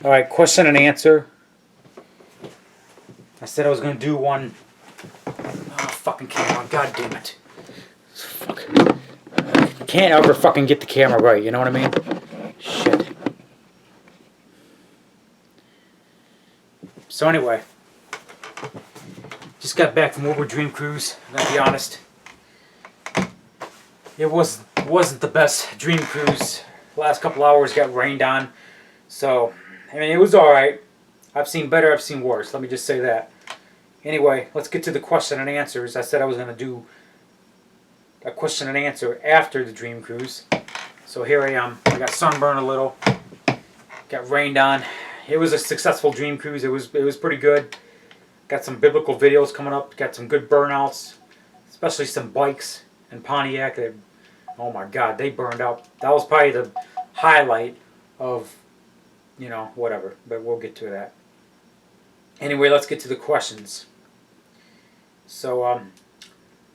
Alright, question and answer. I said I was going to do one. Oh, fucking camera. God damn it. Fuck. Can't ever fucking get the camera right, you know what I mean? Shit. So anyway. Just got back from Uber Dream Cruise. I gotta be honest. It wasn't the best dream cruise. The last couple hours got rained on. So, I mean, it was alright. I've seen better, I've seen worse. Let me just say that. Anyway, let's get to the question and answers. I said I was going to do a question and answer after the dream cruise. So here I am. I got sunburned a little. Got rained on. It was a successful dream cruise. It was pretty good. Got some biblical videos coming up. Got some good burnouts. Especially some bikes in Pontiac. Oh my God, they burned out. That was probably the highlight of, you know, whatever. But we'll get to that. Anyway, let's get to the questions. So,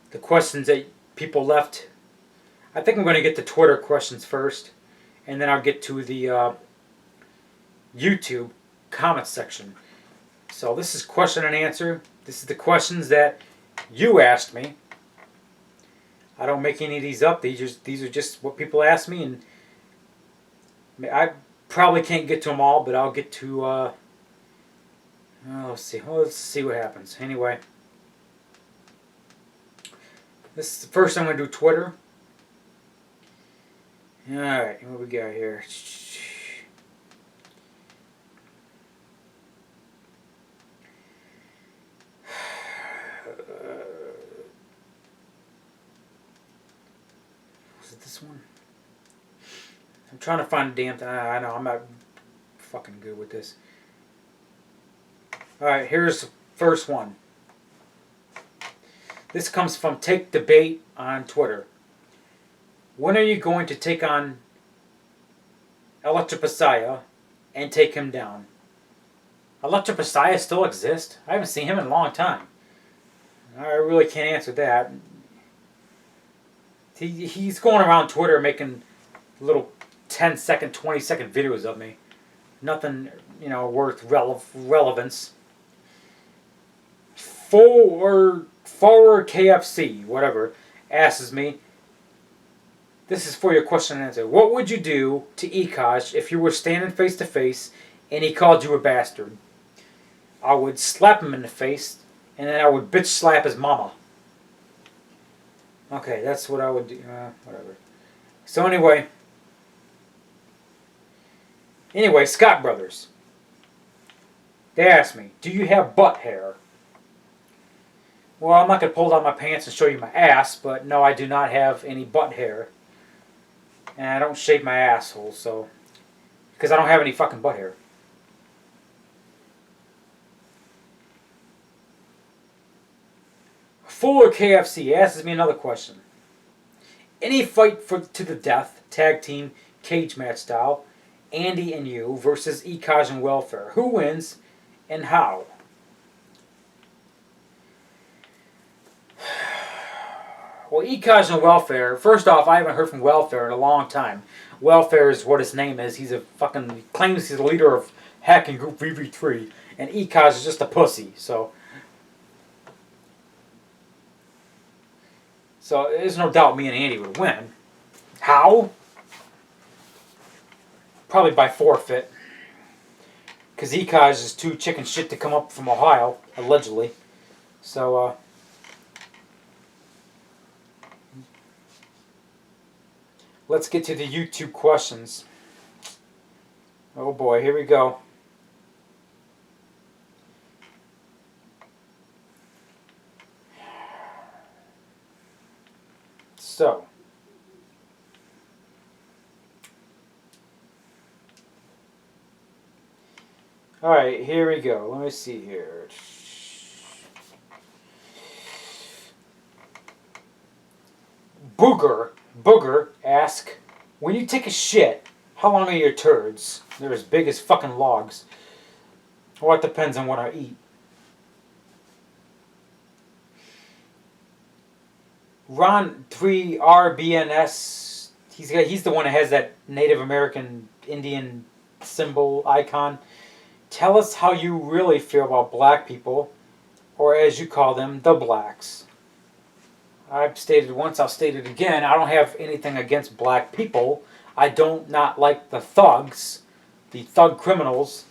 the questions that people left, I think I'm going to get the Twitter questions first, and then I'll get to the YouTube comment section. So this is question and answer. This is the questions that you asked me. I don't make any of these up. These are just what people ask me, and I probably can't get to them all, but I'll get to. Let's see. Well, let's see what happens. Anyway. This is the first I'm going to do Twitter. Alright, what we got here? Was it this one? I'm trying to find a damn thing. I know, I'm not fucking good with this. Alright, here's the first one. This comes from Take Debate on Twitter. When are you going to take on Electropasiah and take him down? Electropasiah still exists? I haven't seen him in a long time. I really can't answer that. He's going around Twitter making little 10-second, 20-second videos of me. Nothing, you know, worth relevance. Forward KFC, whatever, asks me, this is for your question and answer. What would you do to Ekash if you were standing face to face and he called you a bastard? I would slap him in the face and then I would bitch slap his mama. Okay, that's what I would do. Whatever. So anyway, Scott Brothers. They asked me, do you have butt hair? Well, I'm not going to pull down my pants and show you my ass, but no, I do not have any butt hair. And I don't shave my asshole, so... because I don't have any fucking butt hair. Fuller KFC asks me another question. Any fight to the death, tag team, cage match style, Andy and you versus Ekash and Welfare. Who wins and how? Well, Ekash and Welfare, first off, I haven't heard from Welfare in a long time. Welfare is what his name is. He claims he's the leader of Hacking Group VV3, and Ekash is just a pussy, so there's no doubt me and Andy would win. How? Probably by forfeit. Because Ekash is too chicken shit to come up from Ohio, allegedly. So, let's get to the YouTube questions. Oh boy, here we go. So, alright, here we go. Let me see here. Booger asks, when you take a shit, how long are your turds? They're as big as fucking logs. Well, it depends on what I eat. Ron 3RBNS, he's the one that has that Native American Indian symbol icon. Tell us how you really feel about black people, or as you call them, the blacks. I've stated once, I'll state it again. I don't have anything against black people. I don't not like the thugs, the thug criminals.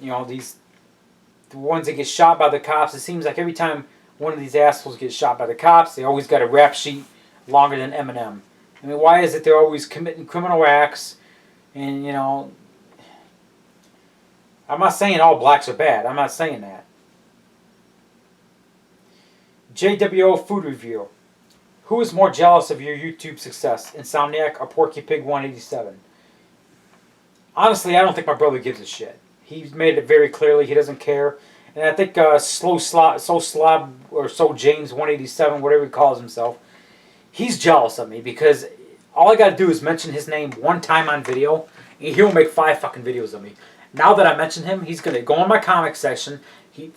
You know, the ones that get shot by the cops. It seems like every time one of these assholes gets shot by the cops, they always got a rap sheet longer than Eminem. I mean, why is it they're always committing criminal acts? And, you know, I'm not saying all blacks are bad. I'm not saying that. JWO Food Review. Who is more jealous of your YouTube success, Insomniac or Porky Pig 187? Honestly, I don't think my brother gives a shit. He's made it very clearly he doesn't care. And I think So James 187, whatever he calls himself, he's jealous of me because all I got to do is mention his name one time on video, and he'll make 5 fucking videos of me. Now that I mention him, he's going to go in my comic section, and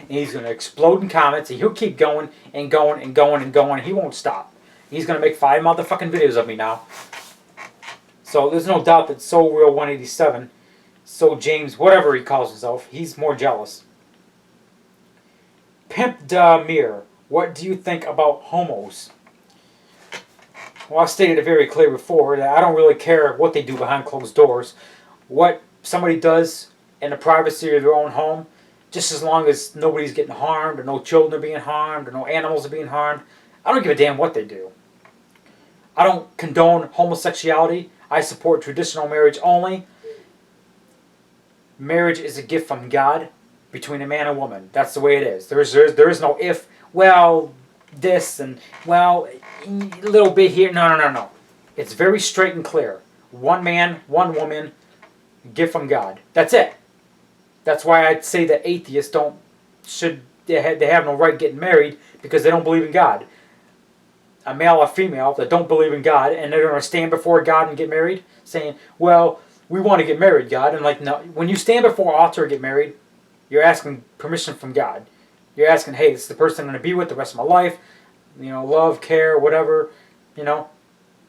he's going to explode in comments, and he'll keep going and going and going and going, and he won't stop. He's going to make 5 motherfucking videos of me now. So there's no doubt that So Real 187, So James, whatever he calls himself, he's more jealous. Pimp Da Mir, what do you think about homos? Well, I stated it very clear before that I don't really care what they do behind closed doors. What somebody does in the privacy of their own home, just as long as nobody's getting harmed, or no children are being harmed, or no animals are being harmed, I don't give a damn what they do. I don't condone homosexuality. I support traditional marriage only. Marriage is a gift from God between a man and woman. That's the way it is. There is no if, well, this, and, well, a little bit here. No. It's very straight and clear. One man, one woman, gift from God. That's it. That's why I'd say that atheists they have no right getting married because they don't believe in God. A male or female that don't believe in God and they're going to stand before God and get married, saying, well, we want to get married, God. And like, no, when you stand before an altar and get married, you're asking permission from God. You're asking, hey, this is the person I'm going to be with the rest of my life. You know, love, care, whatever. You know,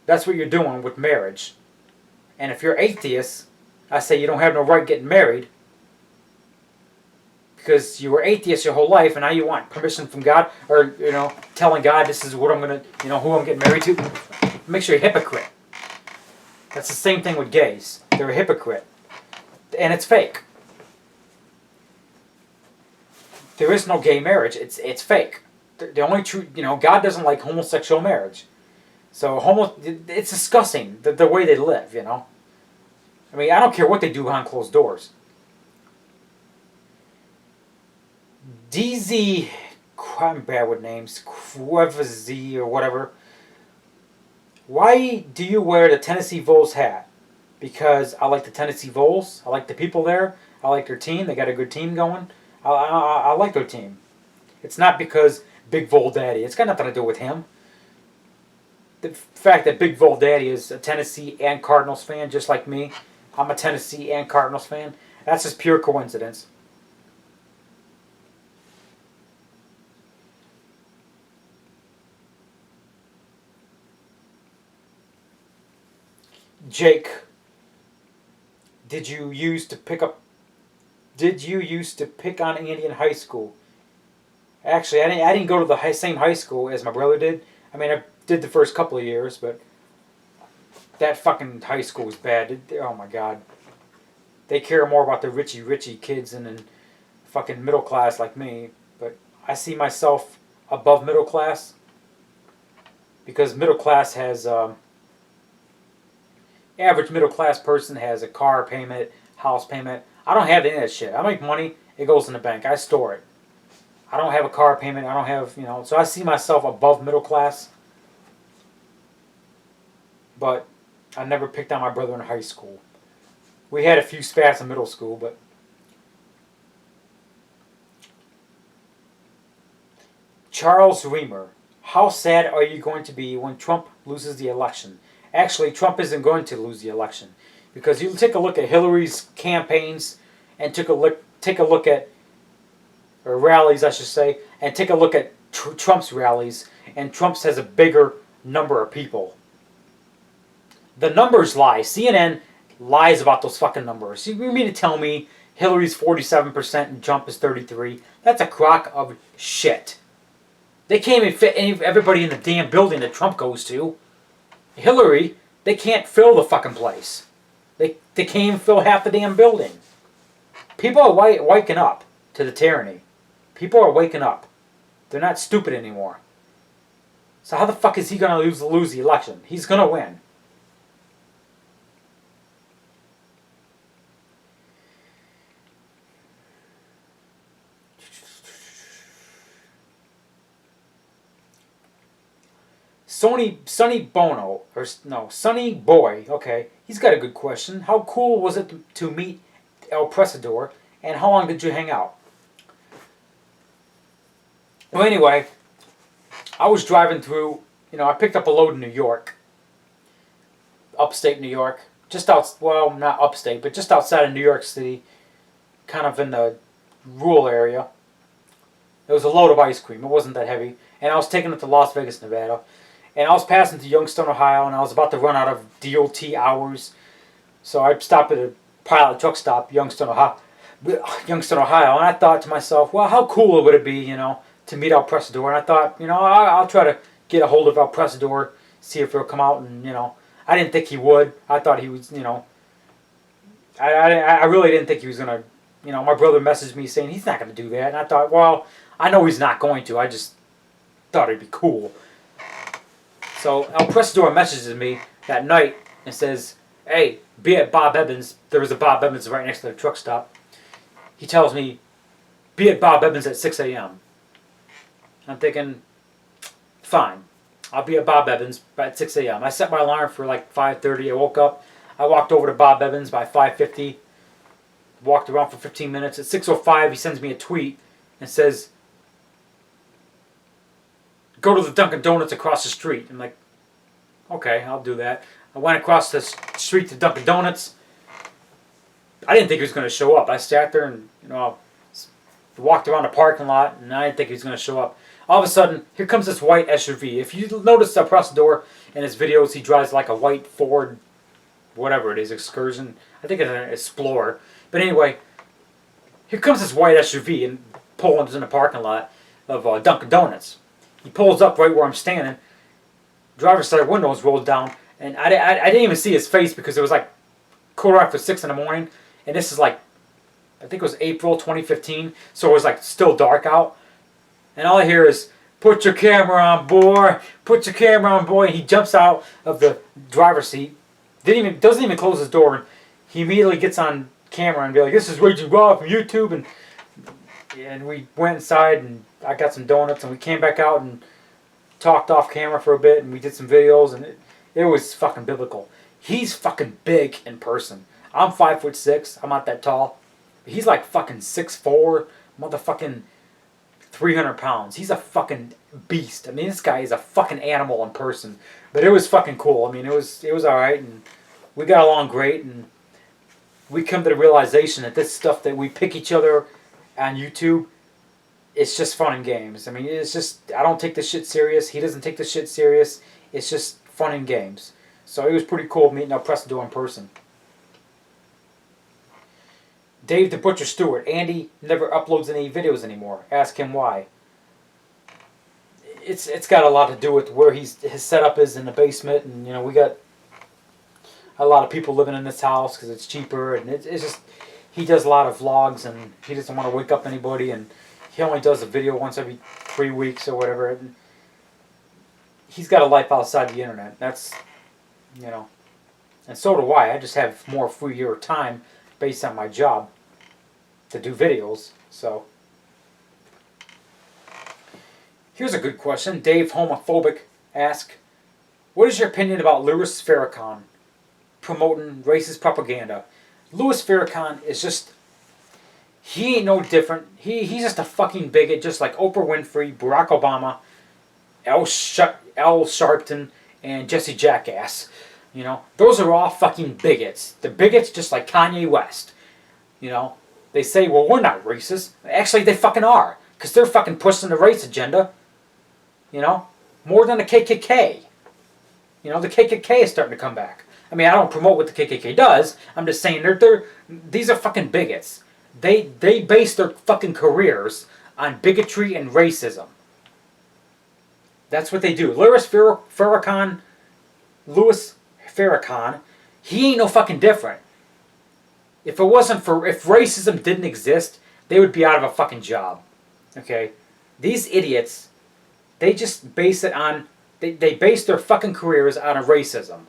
that's what you're doing with marriage. And if you're atheist, I say you don't have no right getting married because you were atheist your whole life and now you want permission from God, or, you know, telling God this is what I'm going to, you know, who I'm getting married to. Makes you a hypocrite. That's the same thing with gays. They're a hypocrite. And it's fake. There is no gay marriage. It's fake. The only true, you know, God doesn't like homosexual marriage. So it's disgusting the way they live, you know. I mean, I don't care what they do behind closed doors. DZ, I'm bad with names, Quevz or whatever. Why do you wear the Tennessee Vols hat? Because I like the Tennessee Vols. I like the people there. I like their team. They got a good team going. I like their team. It's not because Big Vol Daddy. It's got nothing to do with him. The fact that Big Vol Daddy is a Tennessee and Cardinals fan, just like me. I'm a Tennessee and Cardinals fan. That's just pure coincidence. Jake, did you used to pick on Andy in high school? Actually, I didn't go to the same high school as my brother did. I mean, I did the first couple of years, but that fucking high school was bad. Oh my God. They care more about the richy kids than fucking middle class like me. But I see myself above middle class because middle class has average middle class person has a car payment, house payment. I don't have any of that shit. I make money, it goes in the bank. I store it. I don't have a car payment. I don't have, you know, so I see myself above middle class. But I never picked on my brother in high school. We had a few spats in middle school, but Charles Reamer, how sad are you going to be when Trump loses the election? Actually, Trump isn't going to lose the election because you take a look at Hillary's campaigns and take a look at or rallies, I should say, and take a look at Trump's rallies, and Trump's has a bigger number of people. The numbers lie. CNN lies about those fucking numbers. You mean to tell me Hillary's 47% and Trump is 33%? That's a crock of shit. They can't even fit everybody in the damn building that Trump goes to. Hillary, they can't fill the fucking place. They can't even fill half the damn building. People are waking up to the tyranny. People are waking up. They're not stupid anymore. So how the fuck is he going to lose the election? He's going to win. Sonny Boy, okay, he's got a good question. How cool was it to meet El Presador, and how long did you hang out? Well, anyway, I was driving through, I picked up a load in New York, upstate New York, not upstate, but just outside of New York City, kind of in the rural area. It was a load of ice cream. It wasn't that heavy, and I was taking it to Las Vegas, Nevada. And I was passing to Youngstown, Ohio, and I was about to run out of DOT hours. So I stopped at a Pilot truck stop, Youngstown, Ohio. And I thought to myself, well, how cool would it be, to meet El Presador? And I thought, I'll try to get a hold of El Presador, see if he'll come out. And, I didn't think he would. I thought he was, I really didn't think he was going to, my brother messaged me saying he's not going to do that. And I thought, well, I know he's not going to. I just thought it'd be cool. So El Presador messages me that night and says, hey, be at Bob Evans. There was a Bob Evans right next to the truck stop. He tells me, be at Bob Evans at 6 a.m. I'm thinking, fine. I'll be at Bob Evans at 6 a.m. I set my alarm for like 5:30. I woke up. I walked over to Bob Evans by 5:50. Walked around for 15 minutes. At 6:05, he sends me a tweet and says, go to the Dunkin' Donuts across the street. I'm like, okay, I'll do that. I went across the street to Dunkin' Donuts. I didn't think he was going to show up. I sat there and, walked around the parking lot, and I didn't think he was going to show up. All of a sudden, here comes this white SUV. If you notice El Presador in his videos, he drives like a white Ford, whatever it is, Excursion. I think it's an Explorer. But anyway, here comes this white SUV and pulling in the parking lot of Dunkin' Donuts. He pulls up right where I'm standing. Driver's side windows rolled down, and I didn't even see his face because it was like 6:15 in the morning, and this is like, I think it was April 2015, so it was like still dark out, and all I hear is, put your camera on, boy, put your camera on, boy, and he jumps out of the driver's seat, doesn't even close his door, and he immediately gets on camera and be like, this is Raging Raw from YouTube, and we went inside, and I got some donuts, and we came back out and talked off camera for a bit, and we did some videos, and it was fucking biblical. He's fucking big in person. I'm 5'6". I'm not that tall. He's like fucking 6'4", motherfucking 300 pounds. He's a fucking beast. I mean, this guy is a fucking animal in person. But it was fucking cool. I mean, it was all right, and we got along great, and we come to the realization that this stuff that we pick each other on YouTube, it's just fun and games. I mean, it's just, I don't take this shit serious. He doesn't take this shit serious. It's just fun and games. So it was pretty cool meeting El Presador in person. Dave the Butcher Stewart. Andy never uploads any videos anymore. Ask him why. It's got a lot to do with where his setup is in the basement, and we got a lot of people living in this house because it's cheaper, and it's just, he does a lot of vlogs, and he doesn't want to wake up anybody, and he only does a video once every 3 weeks or whatever. And he's got a life outside the internet. That's, and so do I. I just have more freer time based on my job to do videos. So here's a good question. Dave Homophobic asks, what is your opinion about Louis Farrakhan promoting racist propaganda? Louis Farrakhan is just, he ain't no different. He's just a fucking bigot, just like Oprah Winfrey, Barack Obama, Al Sharpton, and Jesse Jackass. Those are all fucking bigots. They're bigots just like Kanye West. They say, well, we're not racist. Actually, they fucking are. Because they're fucking pushing the race agenda. More than the KKK. The KKK is starting to come back. I mean, I don't promote what the KKK does. I'm just saying these are fucking bigots. They base their fucking careers on bigotry and racism. That's what they do. Louis Farrakhan, he ain't no fucking different. If racism didn't exist, they would be out of a fucking job. Okay? These idiots, they just base it on, they base their fucking careers on a racism.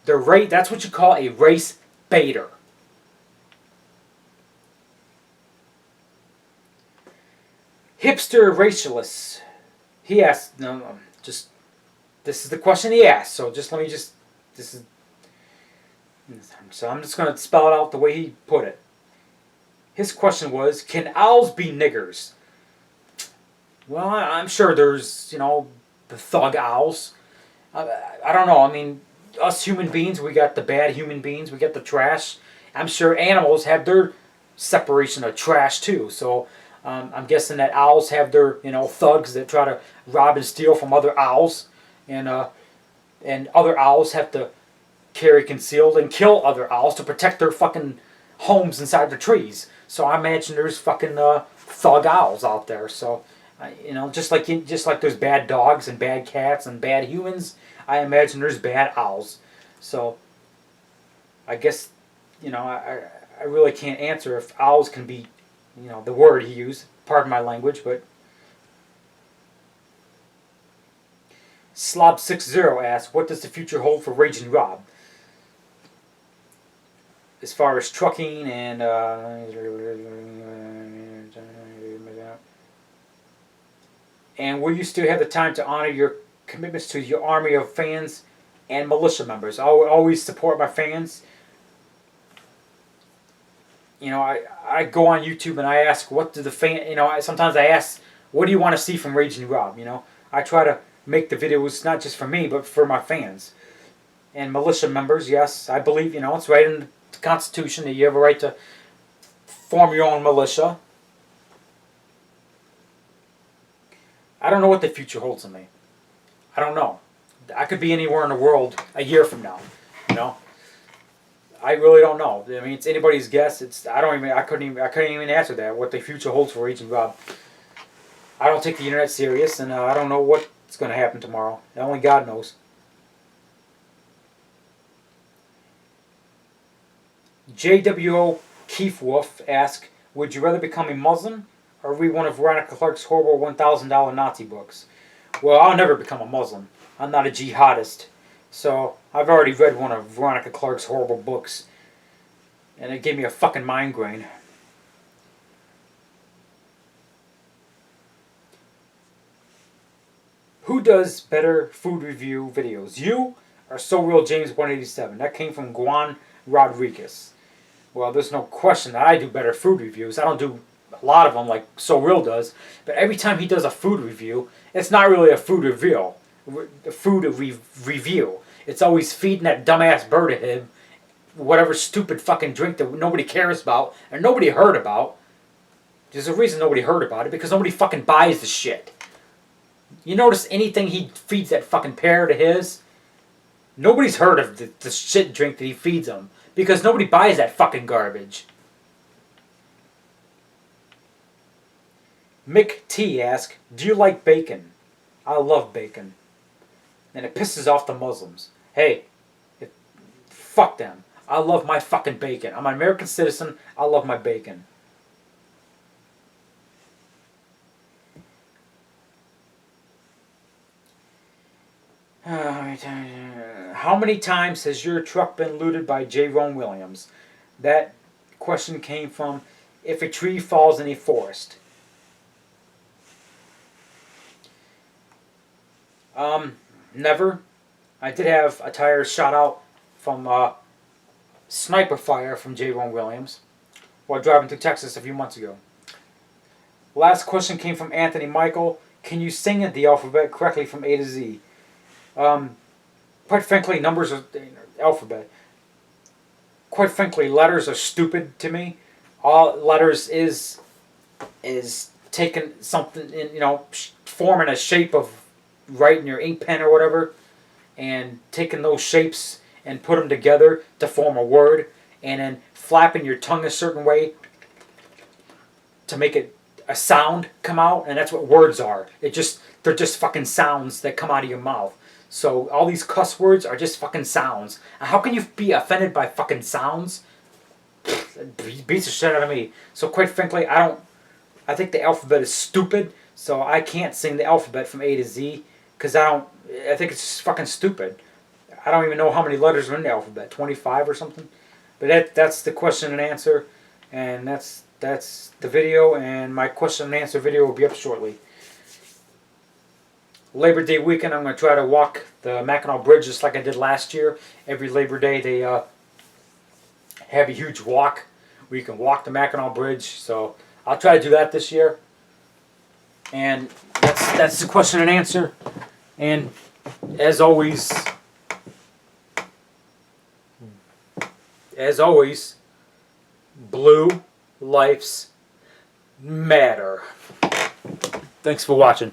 That's what you call a race baiter. Hipster racialist. He asked, this is the question he asked, so I'm just going to spell it out the way he put it. His question was, can owls be niggers? Well, I'm sure there's, the thug owls. I don't know, I mean, us human beings, we got the bad human beings, we got the trash. I'm sure animals have their separation of trash too, so I'm guessing that owls have their, thugs that try to rob and steal from other owls, and other owls have to carry concealed and kill other owls to protect their fucking homes inside the trees. So I imagine there's fucking thug owls out there. So, just like there's bad dogs and bad cats and bad humans, I imagine there's bad owls. So, I guess, I really can't answer if owls can be, the word he used. Pardon my language, but Slob60 asks, what does the future hold for Raging Rob? As far as trucking and will you still have the time to honor your commitments to your army of fans and militia members? I will always support my fans. I go on YouTube and I ask, what do the sometimes I ask, what do you want to see from Raging Rob? I try to make the videos not just for me, but for my fans. And militia members, yes, I believe, it's right in the Constitution that you have a right to form your own militia. I don't know what the future holds in me. I don't know. I could be anywhere in the world a year from now, I really don't know. I mean, it's anybody's guess. I couldn't even answer that. What the future holds for Raging Rob. I don't take the internet serious, and I don't know what's going to happen tomorrow. Only God knows. JWO Keith Wolf asks, would you rather become a Muslim or read one of Veronica Clark's horrible $1,000 Nazi books? Well, I'll never become a Muslim. I'm not a jihadist. So, I've already read one of Veronica Clark's horrible books. And it gave me a fucking migraine. Who does better food review videos? You or So Real James 187? That came from Juan Rodriguez. Well, there's no question that I do better food reviews. I don't do a lot of them like So Real does. But every time he does a food review, it's not really a food review. Review. It's always feeding that dumbass bird of him whatever stupid fucking drink that nobody cares about and nobody heard about. There's a reason nobody heard about it, because nobody fucking buys the shit. You notice anything he feeds that fucking parrot of his, nobody's heard of the shit drink that he feeds them, because nobody buys that fucking garbage. Mick T asks, do you like bacon? I love bacon. And it pisses off the Muslims. Hey, fuck them. I love my fucking bacon. I'm an American citizen. I love my bacon. How many times has your truck been looted by J-Ron Williams? That question came from If a Tree Falls in a Forest. Never. I did have a tire shot out from sniper fire from J-Ron Williams while driving through Texas a few months ago. Last question came from Anthony Michael. Can you sing the alphabet correctly from A to Z? Quite frankly, numbers are alphabet. Quite frankly, letters are stupid to me. All letters is taking something in, forming a shape of writing your ink pen or whatever, and taking those shapes and put them together to form a word, and then flapping your tongue a certain way to make it a sound come out, and that's what words are. They're just fucking sounds that come out of your mouth. So all these cuss words are just fucking sounds. And how can you be offended by fucking sounds? It beats the shit out of me. So quite frankly, I think the alphabet is stupid. So I can't sing the alphabet from A to Z because I think it's just fucking stupid. I don't even know how many letters are in the alphabet, 25 or something. But that's the question and answer, and that's the video, and my question and answer video will be up shortly. Labor Day weekend, I'm going to try to walk the Mackinac Bridge just like I did last year. Every Labor Day they have a huge walk where you can walk the Mackinac Bridge. So I'll try to do that this year. And that's the question and answer. And as always, blue lives matter. Thanks for watching.